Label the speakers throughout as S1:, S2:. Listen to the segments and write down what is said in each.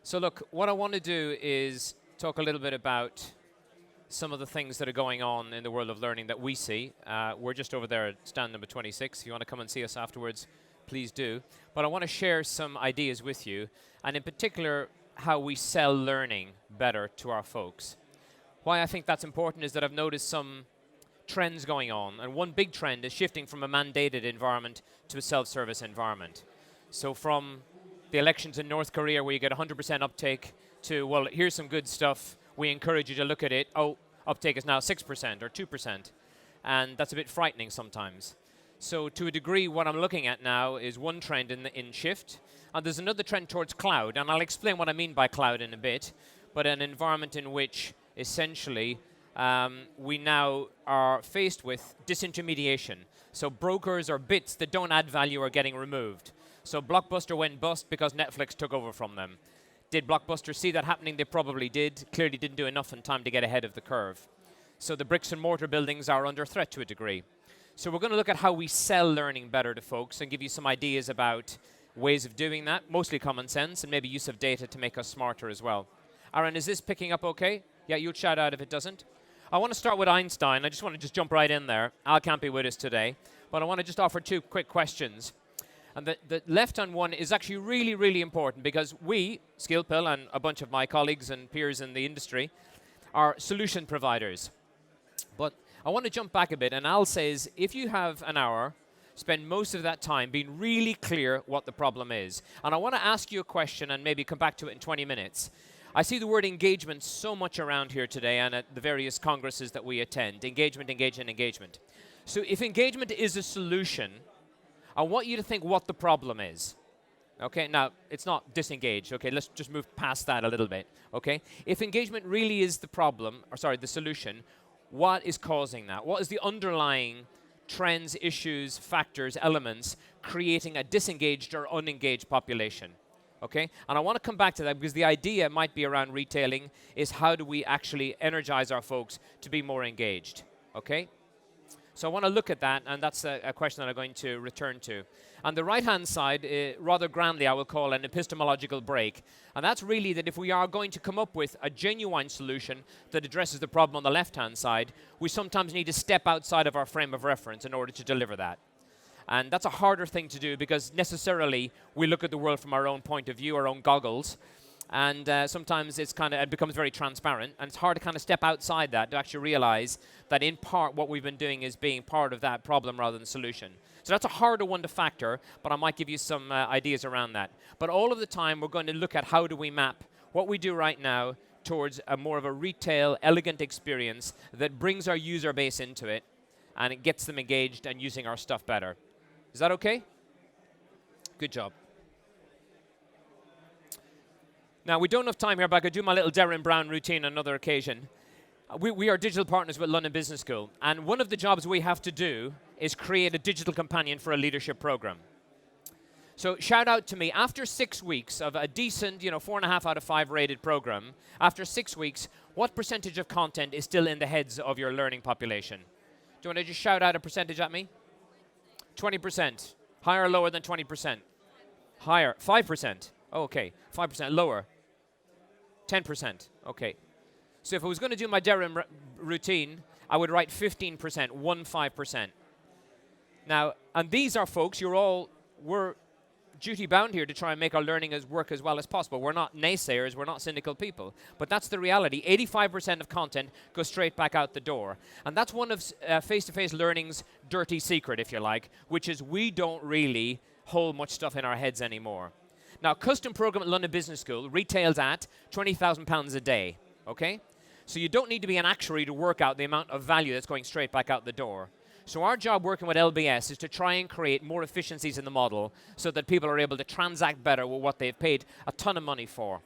S1: So look, what I want to do is talk a little bit about some of the things that are going on in the world of learning that we see. We're just over there at stand number 26. If you want to come and see us afterwards, please do. But I want to share some ideas with you, and in particular, how we sell learning better to our folks. Why I think that's important is that I've noticed some trends going on, and one big trend is shifting from a mandated environment to a self-service environment. So from the elections in North Korea where you get 100% uptake to, well, here's some good stuff, we encourage you to look at it, oh, uptake is now 6% or 2%, and that's a bit frightening sometimes. So to a degree, what I'm looking at now is one trend in shift, and there's another trend towards cloud, and I'll explain what I mean by cloud in a bit, but an environment in which essentially we now are faced with disintermediation. So brokers or bits that don't add value are getting removed. So Blockbuster went bust because Netflix took over from them. Did Blockbuster see that happening? They probably did. Clearly didn't do enough in time to get ahead of the curve. So the bricks and mortar buildings are under threat to a degree. So we're going to look at how we sell learning better to folks and give you some ideas about ways of doing that, mostly common sense, and maybe use of data to make us smarter as well. Aaron, is this picking up okay? Yeah, you'll shout out if it doesn't. I want to start with Einstein. I just want to jump right in there. Al can't be with us today, but I want to just offer two quick questions. And the left-hand one is actually really, really important because we, Skillpill, and a bunch of my colleagues and peers in the industry, are solution providers. But I want to jump back a bit, and Al says, if you have an hour, spend most of that time being really clear what the problem is. And I want to ask you a question and maybe come back to it in 20 minutes. I see the word engagement so much around here today and at the various congresses that we attend. Engagement, engagement, engagement. So if engagement is a solution, I want you to think what the problem is. Okay, now, it's not disengage. Okay, let's just move past that a little bit. Okay, if engagement really is the problem, or sorry, the solution, what is causing that? What is the underlying trends, issues, factors, elements creating a disengaged or unengaged population? Okay, and I want to come back to that because the idea might be around retailing is how do we actually energize our folks to be more engaged? Okay? So I want to look at that, and that's a question that I'm going to return to. On the right-hand side, rather grandly, I will call an epistemological break. And that's really that if we are going to come up with a genuine solution that addresses the problem on the left-hand side, we sometimes need to step outside of our frame of reference in order to deliver that. And that's a harder thing to do because necessarily we look at the world from our own point of view, our own goggles. And sometimes it becomes very transparent, and it's hard to kind of step outside that to actually realize that in part what we've been doing is being part of that problem rather than solution. So that's a harder one to factor, but I might give you some ideas around that. But all of the time we're going to look at how do we map what we do right now towards a more of a retail, elegant experience that brings our user base into it, and it gets them engaged and using our stuff better. Is that okay? Good job. Now, we don't have time here, but I could do my little Derren Brown routine on another occasion. We are digital partners with London Business School, and one of the jobs we have to do is create a digital companion for a leadership program. So shout out to me, after 6 weeks of a decent, 4.5 out of 5 rated program, after 6 weeks, what percentage of content is still in the heads of your learning population? Do you want to just shout out a percentage at me? 20%. Higher or lower than 20%? Higher. 5%. Oh, okay. 5%. Lower. 10%. Okay. So if I was going to do my Derren routine, I would write 15%, 15%. Now, and these are folks, we're duty bound here to try and make our learning work as well as possible. We're not naysayers, we're not cynical people. But that's the reality. 85% of content goes straight back out the door. And that's one of face-to-face learning's dirty secret, if you like, which is we don't really hold much stuff in our heads anymore. Now, custom program at London Business School retails at £20,000 a day, okay? So you don't need to be an actuary to work out the amount of value that's going straight back out the door. So our job working with LBS is to try and create more efficiencies in the model so that people are able to transact better with what they've paid a ton of money for.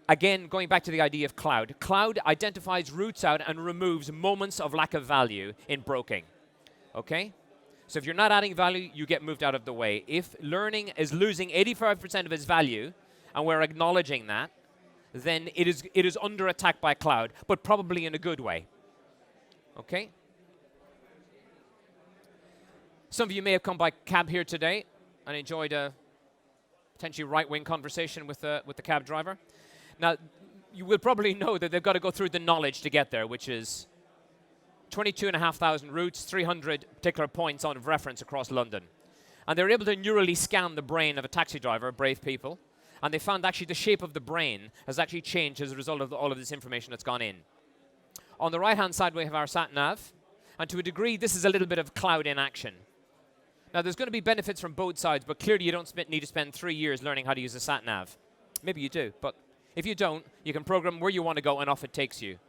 S1: Again, going back to the idea of cloud. Cloud identifies, roots out, and removes moments of lack of value in broking, okay? So if you're not adding value, you get moved out of the way. If learning is losing 85% of its value, and we're acknowledging that, then it is under attack by cloud, but probably in a good way. Okay? Some of you may have come by cab here today and enjoyed a potentially right-wing conversation with the cab driver. Now, you will probably know that they've got to go through the knowledge to get there, which is 22,500 routes, 300 particular points of reference across London. And they're able to neurally scan the brain of a taxi driver, brave people, and they found actually the shape of the brain has actually changed as a result of all of this information that's gone in. On the right-hand side, we have our sat-nav, and to a degree, this is a little bit of cloud in action. Now, there's going to be benefits from both sides, but clearly you don't need to spend 3 years learning how to use a sat-nav. Maybe you do, but if you don't, you can program where you want to go and off it takes you.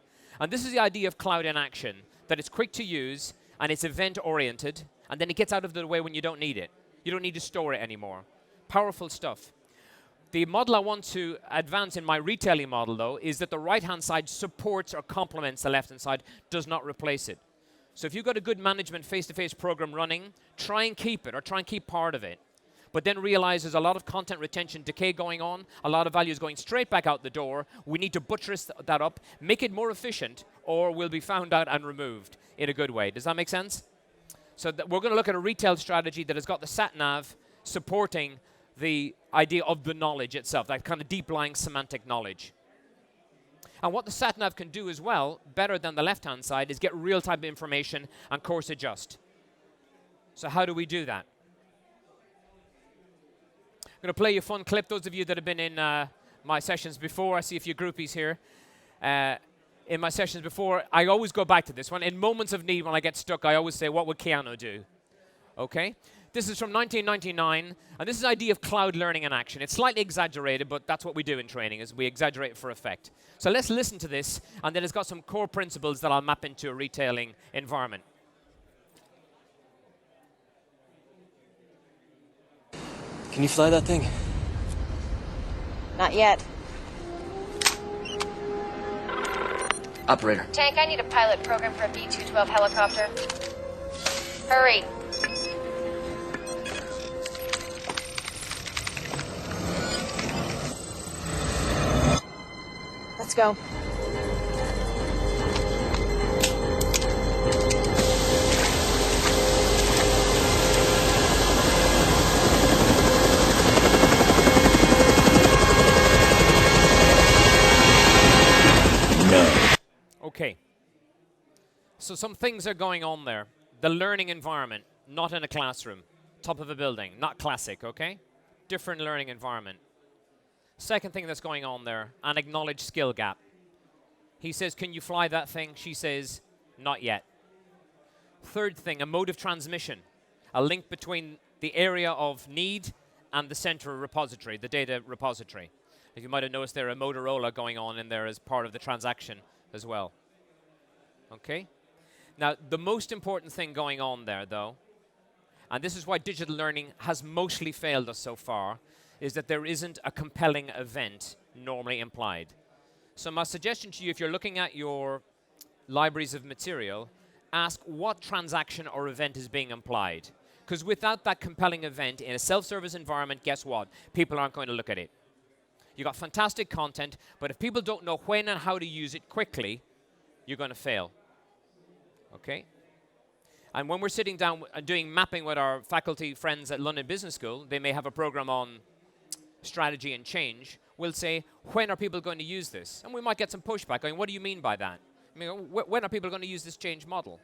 S1: And this is the idea of cloud in action, that it's quick to use and it's event-oriented, and then it gets out of the way when you don't need it. You don't need to store it anymore. Powerful stuff. The model I want to advance in my retailing model, though, is that the right-hand side supports or complements the left-hand side, does not replace it. So if you've got a good management face-to-face program running, try and keep it or try and keep part of it. But then realize there's a lot of content retention decay going on, a lot of value is going straight back out the door. We need to buttress that up, make it more efficient, or we'll be found out and removed in a good way. Does that make sense? So we're going to look at a retail strategy that has got the sat-nav supporting the idea of the knowledge itself, that kind of deep-lying semantic knowledge. And what the sat-nav can do as well, better than the left-hand side, is get real-time information and course adjust. So how do we do that? I'm going to play you a fun clip. Those of you that have been in my sessions before, I see a few groupies here. In my sessions before, I always go back to this one. In moments of need, when I get stuck, I always say, what would Keanu do? Okay? This is from 1999, and this is the idea of cloud learning in action. It's slightly exaggerated, but that's what we do in training, is we exaggerate it for effect. So let's listen to this, and then it's got some core principles that I'll map into a retailing environment.
S2: Can you fly that thing?
S3: Not yet.
S2: Operator.
S3: Tank, I need a pilot program for a B-212 helicopter. Hurry. Let's go.
S1: Okay. So some things are going on there. The learning environment, not in a classroom. Top of a building, not classic, okay? Different learning environment. Second thing that's going on there, an acknowledged skill gap. He says, can you fly that thing? She says, not yet. Third thing, a mode of transmission. A link between the area of need and the center repository, the data repository. As you might have noticed there, a Motorola going on in there as part of the transaction as well. Okay? Now, the most important thing going on there, though, and this is why digital learning has mostly failed us so far, is that there isn't a compelling event normally implied. So my suggestion to you, if you're looking at your libraries of material, ask what transaction or event is being implied. Because without that compelling event in a self-service environment, guess what? People aren't going to look at it. You've got fantastic content, but if people don't know when and how to use it quickly, you're going to fail. Okay? And when we're sitting down and doing mapping with our faculty friends at London Business School, they may have a program on strategy and change. We'll say, when are people going to use this? And we might get some pushback going, what do you mean by that? I mean, when are people going to use this change model?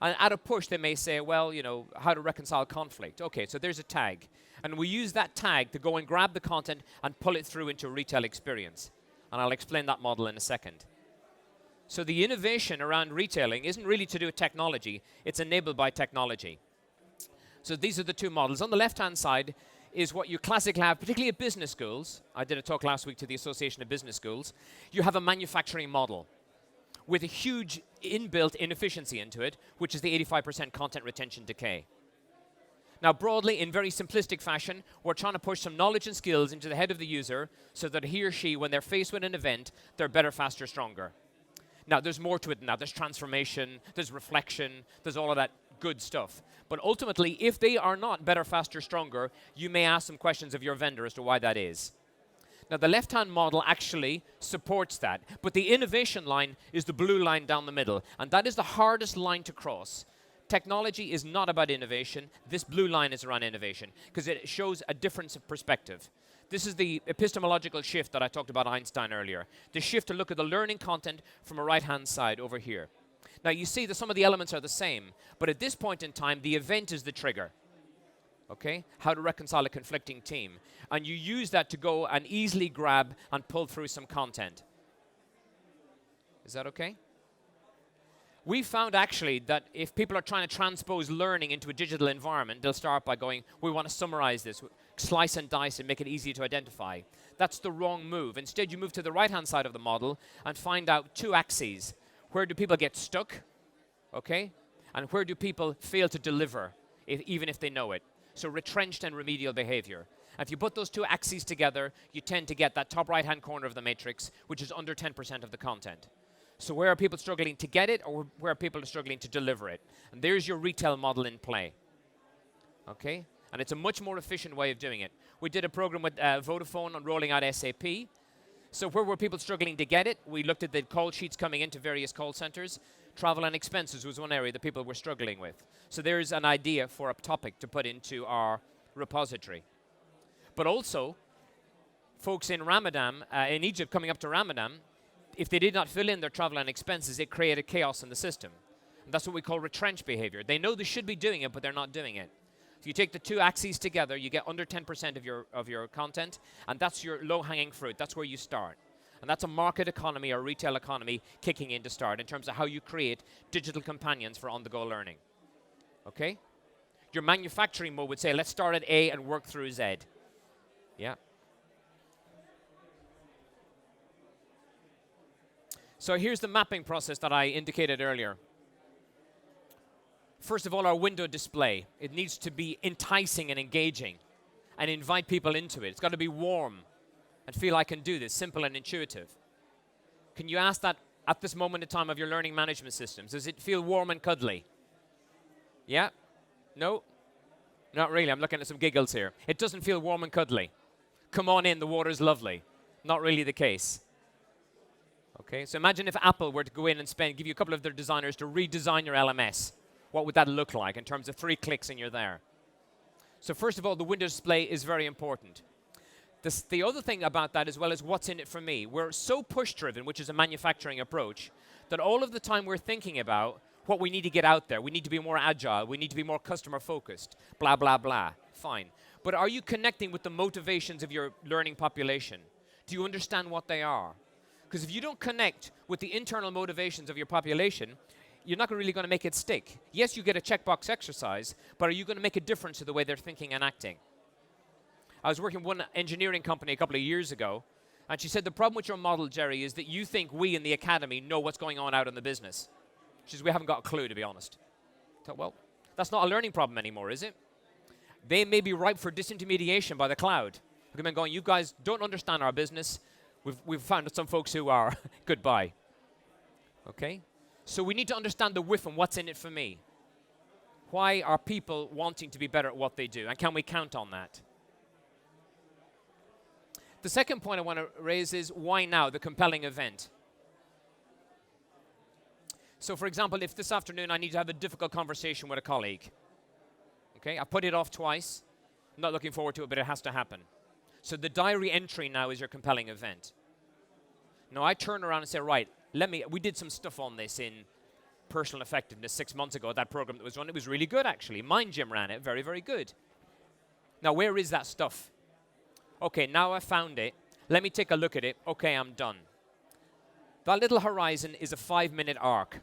S1: And at a push, they may say, well, you know, how to reconcile conflict. Okay, so there's a tag. And we use that tag to go and grab the content and pull it through into a retail experience. And I'll explain that model in a second. So the innovation around retailing isn't really to do with technology. It's enabled by technology. So these are the two models. On the left-hand side is what you classically have, particularly at business schools. I did a talk last week to the Association of Business Schools. You have a manufacturing model with a huge inbuilt inefficiency into it, which is the 85% content retention decay. Now, broadly, in very simplistic fashion, we're trying to push some knowledge and skills into the head of the user so that he or she, when they're faced with an event, they're better, faster, stronger. Now, there's more to it than that. There's transformation, there's reflection, there's all of that good stuff. But ultimately, if they are not better, faster, stronger, you may ask some questions of your vendor as to why that is. Now, the left-hand model actually supports that. But the innovation line is the blue line down the middle. And that is the hardest line to cross. technology is not about innovation. This blue line is around innovation because it shows a difference of perspective. This is the epistemological shift that I talked about Einstein earlier. The shift to look at the learning content from a right-hand side over here. Now you see that some of the elements are the same, but at this point in time, the event is the trigger. Okay? How to reconcile a conflicting team. And you use that to go and easily grab and pull through some content. Is that okay? We found actually that if people are trying to transpose learning into a digital environment, they'll start by going, we want to summarize this, slice and dice and make it easy to identify. That's the wrong move. Instead, you move to the right-hand side of the model and find out two axes. Where do people get stuck? Okay? And where do people fail to deliver, even if they know it? So retrenched and remedial behavior. And if you put those two axes together, you tend to get that top right-hand corner of the matrix, which is under 10% of the content. So where are people struggling to get it, or where are people struggling to deliver it? And there's your retail model in play. Okay? And it's a much more efficient way of doing it. We did a program with Vodafone on rolling out SAP. So where were people struggling to get it? We looked at the call sheets coming into various call centers. Travel and expenses was one area that people were struggling with. So there's an idea for a topic to put into our repository. But also, folks in Ramadan, in Egypt coming up to Ramadan, if they did not fill in their travel and expenses, it created chaos in the system. And that's what we call retrenched behavior. They know they should be doing it, but they're not doing it. If you take the two axes together, you get under 10% of your content, and that's your low-hanging fruit. That's where you start. And that's a market economy or retail economy kicking in to start in terms of how you create digital companions for on-the-go learning. Okay? Your manufacturing mode would say, let's start at A and work through Z. Yeah. So here's the mapping process that I indicated earlier. First of all, our window display. It needs to be enticing and engaging and invite people into it. It's got to be warm and feel I can do this, simple and intuitive. Can you ask that at this moment in time of your learning management systems? Does it feel warm and cuddly? Yeah? No? Not really. I'm looking at some giggles here. It doesn't feel warm and cuddly. Come on in, the water's lovely. Not really the case. Okay, so imagine if Apple were to go in and give you a couple of their designers to redesign your LMS. What would that look like in terms of 3 clicks and you're there? So first of all, the window display is very important. The other thing about that as well is what's in it for me. We're so push-driven, which is a manufacturing approach, that all of the time we're thinking about what we need to get out there. We need to be more agile. We need to be more customer-focused. Blah, blah, blah. Fine. But are you connecting with the motivations of your learning population? Do you understand what they are? Because if you don't connect with the internal motivations of your population, you're not really going to make it stick. Yes, you get a checkbox exercise, but are you going to make a difference to the way they're thinking and acting? I was working with one engineering company a couple of years ago, and she said, the problem with your model, Gerry, is that you think we in the academy know what's going on out in the business. She says, we haven't got a clue, to be honest. I thought, well, that's not a learning problem anymore, is it? They may be ripe for disintermediation by the cloud. Look at going, you guys don't understand our business. We've found some folks who are. Goodbye. Okay? So we need to understand the whiff and what's in it for me. Why are people wanting to be better at what they do? And can we count on that? The second point I want to raise is why now, the compelling event. So for example, if this afternoon I need to have a difficult conversation with a colleague, okay, I put it off twice, I'm not looking forward to it, but it has to happen. So the diary entry now is your compelling event. Now I turn around and say, right, we did some stuff on this in personal effectiveness 6 months ago, that program that was run. It was really good, actually. Mind Gym ran it, very, very good. Now where is that stuff? Okay, now I found it. Let me take a look at it. Okay, I'm done. That little horizon is a 5-minute arc.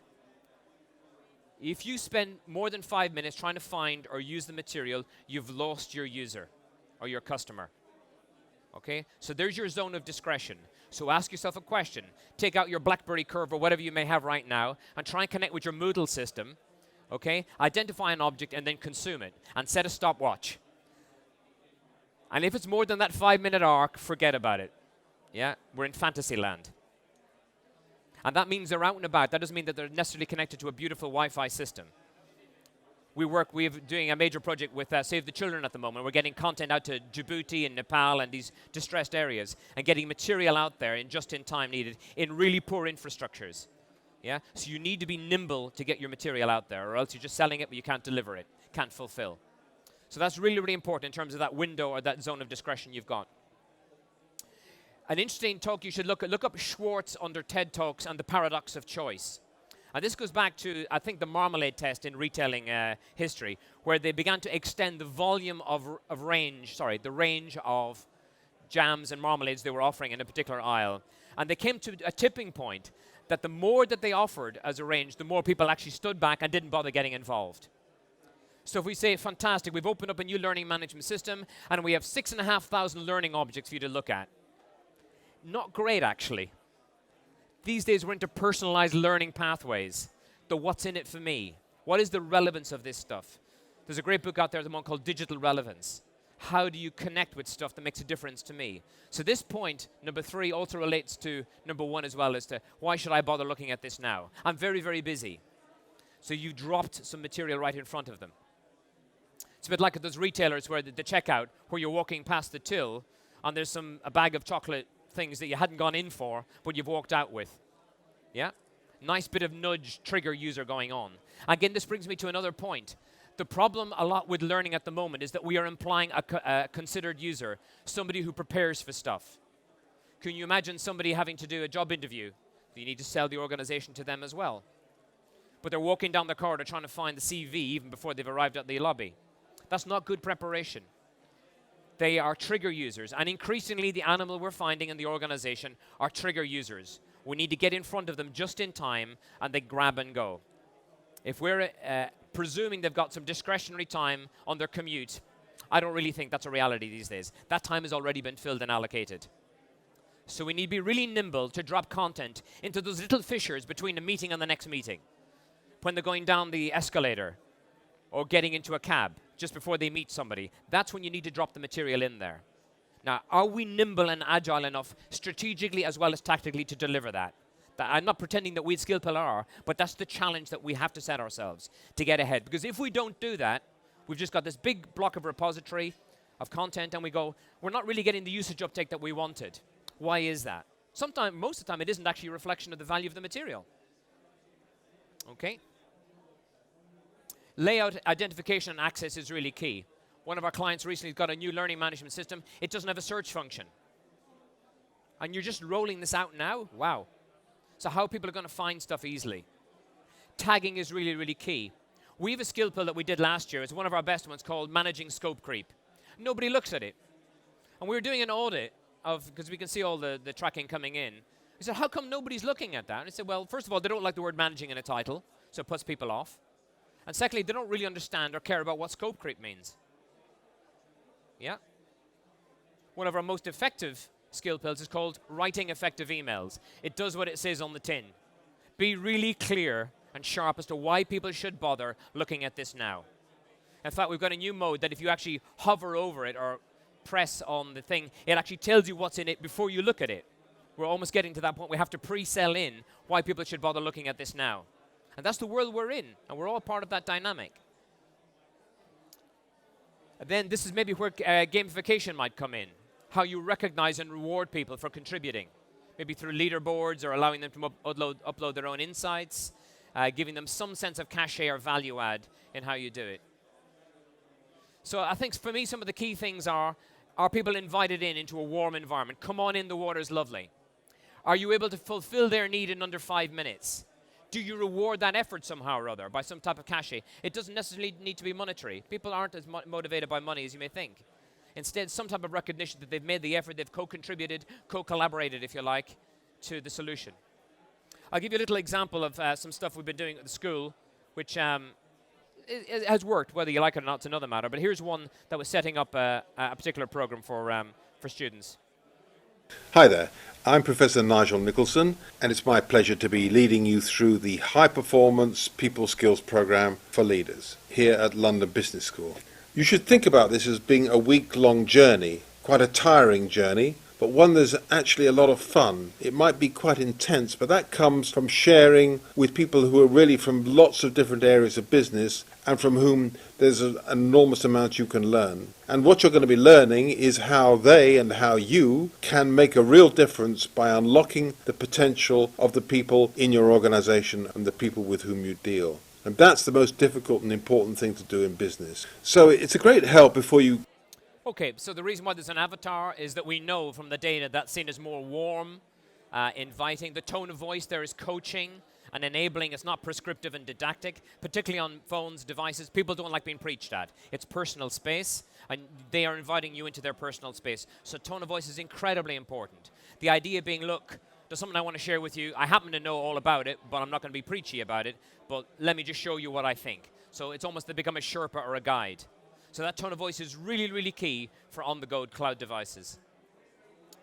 S1: If you spend more than 5 minutes trying to find or use the material, you've lost your user or your customer. Okay? So there's your zone of discretion. So ask yourself a question. Take out your BlackBerry curve or whatever you may have right now and try and connect with your Moodle system. Okay? Identify an object and then consume it. And set a stopwatch. And if it's more than that 5-minute arc, forget about it. Yeah? We're in fantasy land. And that means they're out and about. That doesn't mean that they're necessarily connected to a beautiful Wi-Fi system. We're doing a major project with Save the Children at the moment. We're getting content out to Djibouti and Nepal and these distressed areas and getting material out there in just in time needed in really poor infrastructures. Yeah? So you need to be nimble to get your material out there, or else you're just selling it, but you can't deliver it, can't fulfill. So that's really, really important in terms of that window or that zone of discretion you've got. An interesting talk you should look up Schwartz under TED Talks and the paradox of choice. And this goes back to, I think, the marmalade test in retailing history, where they began to extend the volume the range of jams and marmalades they were offering in a particular aisle. And they came to a tipping point that the more that they offered as a range, the more people actually stood back and didn't bother getting involved. So if we say, fantastic, we've opened up a new learning management system, and we have 6,500 learning objects for you to look at. Not great, actually. These days, we're into personalized learning pathways. The what's in it for me? What is the relevance of this stuff? There's a great book out there, the one called Digital Relevance. How do you connect with stuff that makes a difference to me? So this point, number 3, also relates to number 1 as well, as to why should I bother looking at this now? I'm very, very busy. So you dropped some material right in front of them. It's a bit like those retailers where the checkout, where you're walking past the till, and there's a bag of chocolate things that you hadn't gone in for, but you've walked out with. Yeah? Nice bit of nudge trigger user going on. Again, this brings me to another point. The problem a lot with learning at the moment is that we are implying a considered user, somebody who prepares for stuff. Can you imagine somebody having to do a job interview? You need to sell the organization to them as well. But they're walking down the corridor trying to find the CV even before they've arrived at the lobby. That's not good preparation. They are trigger users, and increasingly the animal we're finding in the organization are trigger users. We need to get in front of them just in time, and they grab and go. If we're presuming they've got some discretionary time on their commute, I don't really think that's a reality these days. That time has already been filled and allocated. So we need to be really nimble to drop content into those little fissures between a meeting and the next meeting. When they're going down the escalator or getting into a cab, just before they meet somebody, that's when you need to drop the material in there. Now, are we nimble and agile enough strategically as well as tactically to deliver that? I'm not pretending that we at Skill Pillar are, but that's the challenge that we have to set ourselves to get ahead. Because if we don't do that, we've just got this big block of repository of content, and we go, we're not really getting the usage uptake that we wanted. Why is that? Most of the time, it isn't actually a reflection of the value of the material. Okay? Layout, identification, and access is really key. One of our clients recently got a new learning management system. It doesn't have a search function. And you're just rolling this out now? Wow. So how people are going to find stuff easily. Tagging is really, really key. We have a skill pill that we did last year. It's one of our best ones called Managing Scope Creep. Nobody looks at it. And we were doing an audit because we can see all the tracking coming in. We said, how come nobody's looking at that? And I said, well, first of all, they don't like the word managing in a title, so it puts people off. And secondly, they don't really understand or care about what scope creep means. Yeah? One of our most effective skill pills is called writing effective emails. It does what it says on the tin. Be really clear and sharp as to why people should bother looking at this now. In fact, we've got a new mode that if you actually hover over it or press on the thing, it actually tells you what's in it before you look at it. We're almost getting to that point. We have to pre-sell in why people should bother looking at this now. And that's the world we're in, and we're all part of that dynamic. And then this is maybe where gamification might come in. How you recognize and reward people for contributing. Maybe through leaderboards or allowing them to upload their own insights, giving them some sense of cachet or value add in how you do it. So I think for me some of the key things are people invited into a warm environment? Come on in, the water's lovely. Are you able to fulfill their need in under 5 minutes? Do you reward that effort somehow or other by some type of cachet? It doesn't necessarily need to be monetary. People aren't as motivated by money as you may think. Instead, some type of recognition that they've made the effort, they've co-contributed, co-collaborated, if you like, to the solution. I'll give you a little example of some stuff we've been doing at the school, which it has worked. Whether you like it or not, it's another matter. But here's one that was setting up a particular program for students.
S4: Hi there, I'm Professor Nigel Nicholson, and it's my pleasure to be leading you through the High Performance People Skills Programme for Leaders here at London Business School. You should think about this as being a week-long journey, quite a tiring journey, but one that's actually a lot of fun. It might be quite intense, but that comes from sharing with people who are really from lots of different areas of business and from whom there's an enormous amount you can learn. And what you're going to be learning is how they and how you can make a real difference by unlocking the potential of the people in your organization and the people with whom you deal. And that's the most difficult and important thing to do in business. So it's a great help before you...
S1: Okay, so the reason why there's an avatar is that we know from the data that's seen as more warm, inviting. The tone of voice there is coaching and enabling. It's not prescriptive and didactic, particularly on phones, devices. People don't like being preached at. It's personal space, and they are inviting you into their personal space. So tone of voice is incredibly important. The idea being, look, there's something I want to share with you. I happen to know all about it, but I'm not going to be preachy about it. But let me just show you what I think. So it's almost to become a Sherpa or a guide. So that tone of voice is really, really key for on-the-go cloud devices.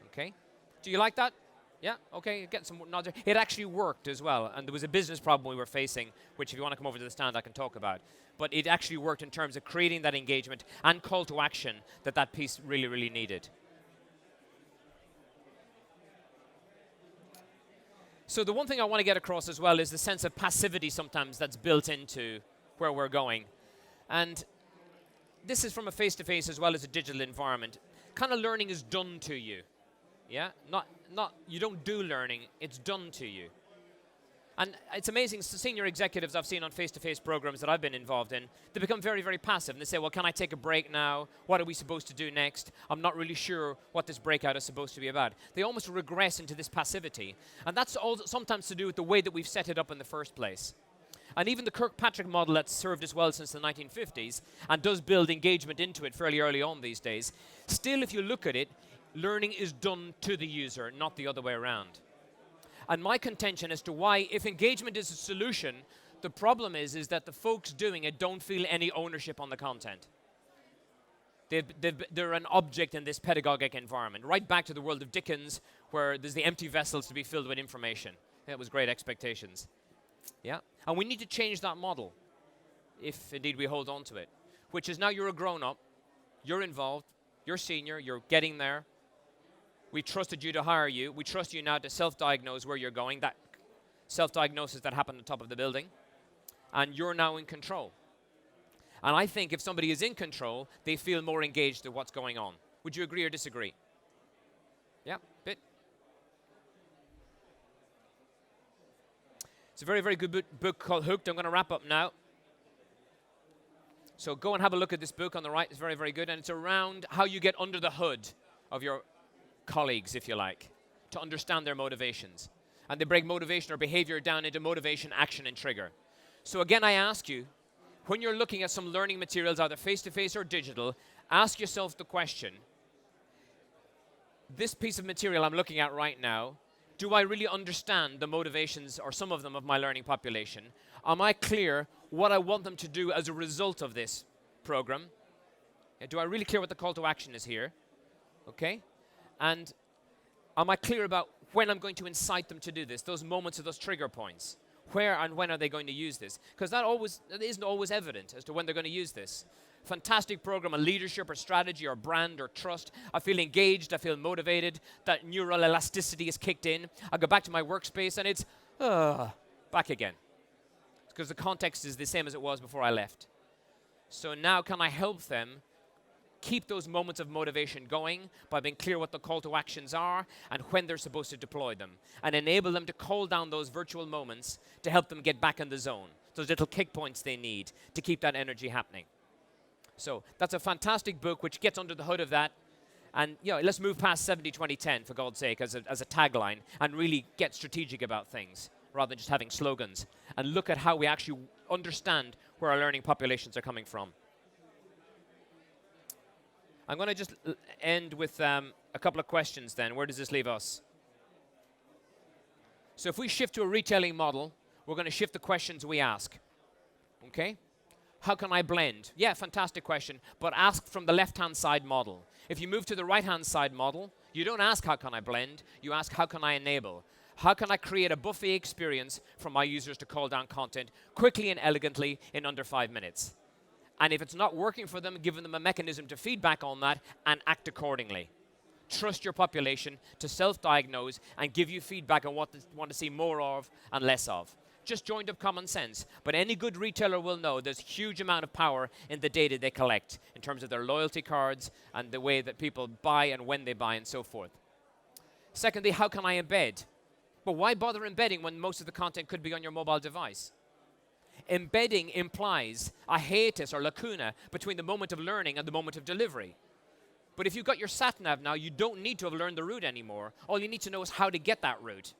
S1: Okay? Do you like that? Yeah? Okay, get some nods. It actually worked as well, and there was a business problem we were facing, which if you want to come over to the stand, I can talk about. But it actually worked in terms of creating that engagement and call to action that piece really, really needed. So the one thing I want to get across as well is the sense of passivity sometimes that's built into where we're going. And this is from a face-to-face as well as a digital environment. Kind of learning is done to you. Yeah? Not you don't do learning, it's done to you. And it's amazing, senior executives I've seen on face-to-face programs that I've been involved in, they become very, very passive. And they say, well, can I take a break now? What are we supposed to do next? I'm not really sure what this breakout is supposed to be about. They almost regress into this passivity. And that's all sometimes to do with the way that we've set it up in the first place. And even the Kirkpatrick model that's served us well since the 1950s and does build engagement into it fairly early on these days, still, if you look at it, learning is done to the user, not the other way around. And my contention as to why, if engagement is a solution, the problem is that the folks doing it don't feel any ownership on the content. They're an object in this pedagogic environment, right back to the world of Dickens, where there's the empty vessels to be filled with information. That was Great Expectations. Yeah, and we need to change that model, if indeed we hold on to it, which is now you're a grown-up, you're involved, you're senior, you're getting there. We trusted you to hire you. We trust you now to self-diagnose where you're going, that self-diagnosis that happened on top of the building, and you're now in control. And I think if somebody is in control, they feel more engaged in what's going on. Would you agree or disagree? Yeah, bit. It's a very, very good book called Hooked. I'm going to wrap up now. So go and have a look at this book on the right. It's very, very good. And it's around how you get under the hood of your colleagues, if you like, to understand their motivations. And they break motivation or behavior down into motivation, action, and trigger. So again, I ask you, when you're looking at some learning materials, either face-to-face or digital, ask yourself the question, this piece of material I'm looking at right now, do I really understand the motivations, or some of them, of my learning population? Am I clear what I want them to do as a result of this program? Do I really clear what the call to action is here? Okay? And am I clear about when I'm going to incite them to do this, those moments of those trigger points? Where and when are they going to use this? Because that isn't always evident as to when they're going to use this. Fantastic program on leadership or strategy or brand or trust. I feel engaged, I feel motivated, that neural elasticity is kicked in. I go back to my workspace and it's back again. Because the context is the same as it was before I left. So now can I help them keep those moments of motivation going by being clear what the call to actions are and when they're supposed to deploy them, and enable them to call down those virtual moments to help them get back in the zone, those little kick points they need to keep that energy happening. So that's a fantastic book which gets under the hood of that. And let's move past 70-20-10, for God's sake, as a tagline, and really get strategic about things rather than just having slogans, and look at how we actually understand where our learning populations are coming from. I'm going to just end with a couple of questions then. Where does this leave us? So if we shift to a retailing model, we're going to shift the questions we ask. Okay? How can I blend? Yeah, fantastic question, but ask from the left-hand side model. If you move to the right-hand side model, you don't ask how can I blend, you ask how can I enable? How can I create a buffet experience for my users to call down content quickly and elegantly in under 5 minutes? And if it's not working for them, give them a mechanism to feedback on that and act accordingly. Trust your population to self-diagnose and give you feedback on what they want to see more of and less of. just joined up common sense. But any good retailer will know there's huge amount of power in the data they collect in terms of their loyalty cards and the way that people buy and when they buy and so forth. Secondly, how can I embed? But why bother embedding when most of the content could be on your mobile device? Embedding implies a hiatus or lacuna between the moment of learning and the moment of delivery. But if you've got your sat-nav now, you don't need to have learned the route anymore. All you need to know is how to get that route.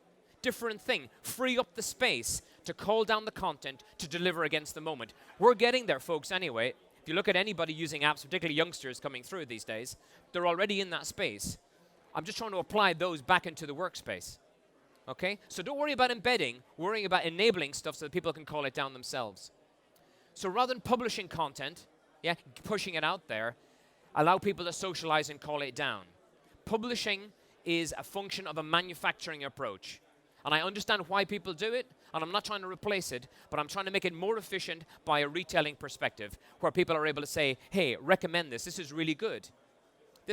S1: Different thing. Free up the space to call down the content to deliver against the moment. We're getting there, folks, anyway. If you look at anybody using apps, particularly youngsters coming through these days, they're already in that space. I'm just trying to apply those back into the workspace. Okay? So don't worry about embedding. Worry about enabling stuff so that people can call it down themselves. So rather than publishing content, pushing it out there, allow people to socialize and call it down. Publishing is a function of a manufacturing approach. And I understand why people do it, and I'm not trying to replace it, but I'm trying to make it more efficient by a retailing perspective, where people are able to say, hey, recommend this. This is really good.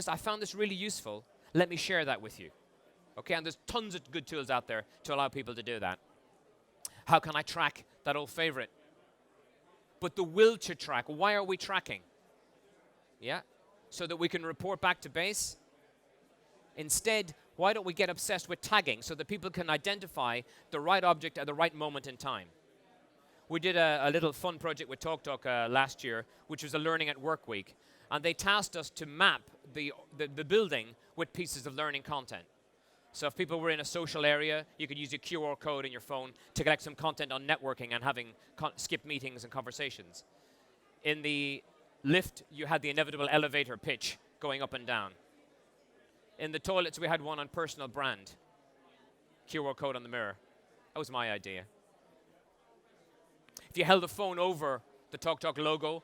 S1: I found this really useful. Let me share that with you. Okay, and there's tons of good tools out there to allow people to do that. How can I track that old favorite? But the will to track, why are we tracking? Yeah, so that we can report back to base. Instead, why don't we get obsessed with tagging so that people can identify the right object at the right moment in time? We did a little fun project with TalkTalk last year, which was a Learning at Work week. And they tasked us to map the building with pieces of learning content. So if people were in a social area, you could use your QR code in your phone to collect some content on networking and having skip meetings and conversations. In the lift, you had the inevitable elevator pitch going up and down. In the toilets, we had one on personal brand. QR code on the mirror. That was my idea. If you held the phone over the TalkTalk logo,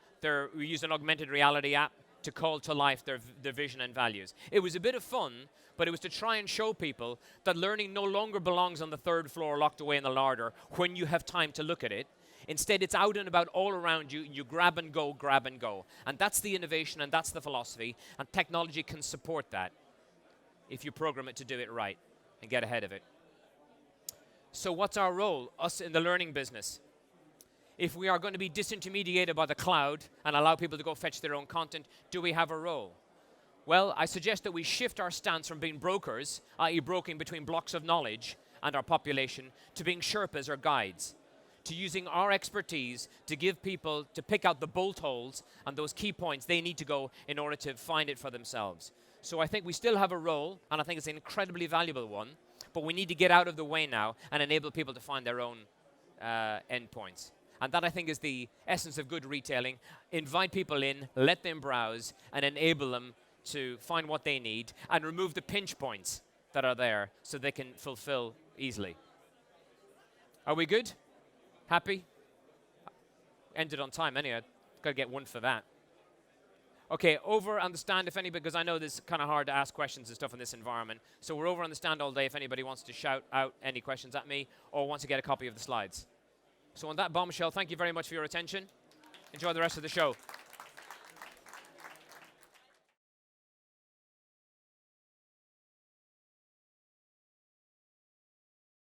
S1: we used an augmented reality app to call to life their vision and values. It was a bit of fun, but it was to try and show people that learning no longer belongs on the third floor locked away in the larder when you have time to look at it. Instead, it's out and about all around you. You grab and go, grab and go. And that's the innovation and that's the philosophy. And technology can support that if you program it to do it right and get ahead of it. So what's our role, us in the learning business? If we are going to be disintermediated by the cloud and allow people to go fetch their own content, do we have a role? Well, I suggest that we shift our stance from being brokers, i.e. broking between blocks of knowledge and our population, to being Sherpas or guides, to using our expertise to give people, to pick out the bolt holes and those key points they need to go in order to find it for themselves. So I think we still have a role, and I think it's an incredibly valuable one, but we need to get out of the way now and enable people to find their own endpoints. And that, I think, is the essence of good retailing. Invite people in, let them browse, and enable them to find what they need, and remove the pinch points that are there so they can fulfill easily. Are we good? Happy? Ended on time anyway. Got to get one for that. Okay, over on the stand, if anybody, because I know this is kind of hard to ask questions and stuff in this environment. So we're over on the stand all day if anybody wants to shout out any questions at me or wants to get a copy of the slides. So on that bombshell, thank you very much for your attention. Enjoy the rest of the show.